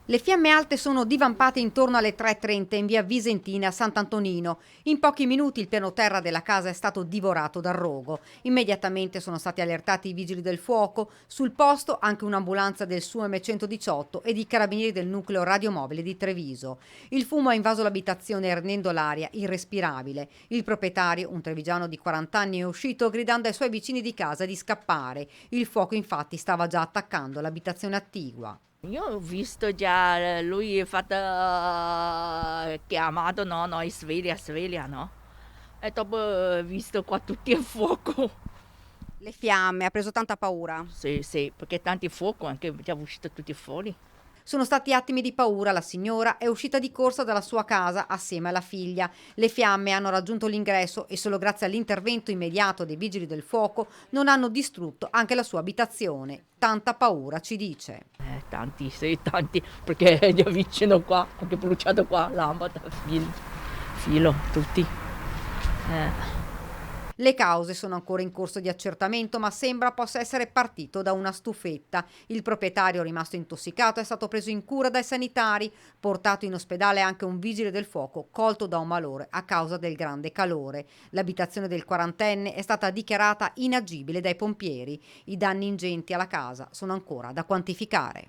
Le fiamme alte sono divampate intorno alle 3:30 in via Visentina a Sant'Antonino. In pochi minuti il piano terra della casa è stato divorato dal rogo. Immediatamente sono stati allertati i vigili del fuoco. Sul posto anche un'ambulanza del SUEM 118 ed i carabinieri del nucleo radiomobile di Treviso. Il fumo ha invaso l'abitazione rendendo l'aria irrespirabile. Il proprietario, un trevigiano di 40 anni, è uscito gridando ai suoi vicini di casa di scappare. Il fuoco infatti stava già attaccando l'abitazione attigua. Io ho visto già lui è fatto chiamato, no, noi sveglia, sveglia, no? E dopo ho visto qua tutti a fuoco. Le fiamme, ha preso tanta paura. Sì, sì, perché tanti fuoco, anche già uscito tutti fuori. Sono stati attimi di paura, la signora è uscita di corsa dalla sua casa assieme alla figlia. Le fiamme hanno raggiunto l'ingresso e solo grazie all'intervento immediato dei vigili del fuoco non hanno distrutto anche la sua abitazione. Tanta paura, ci dice. Tanti, sì, tanti, perché è già vicino qua, anche bruciato qua, lampada, filo, tutti. Eh. Le cause sono ancora in corso di accertamento, ma sembra possa essere partito da una stufetta. Il proprietario, rimasto intossicato, è stato preso in cura dai sanitari, portato in ospedale anche un vigile del fuoco colto da un malore a causa del grande calore. L'abitazione del quarantenne è stata dichiarata inagibile dai pompieri. I danni ingenti alla casa sono ancora da quantificare.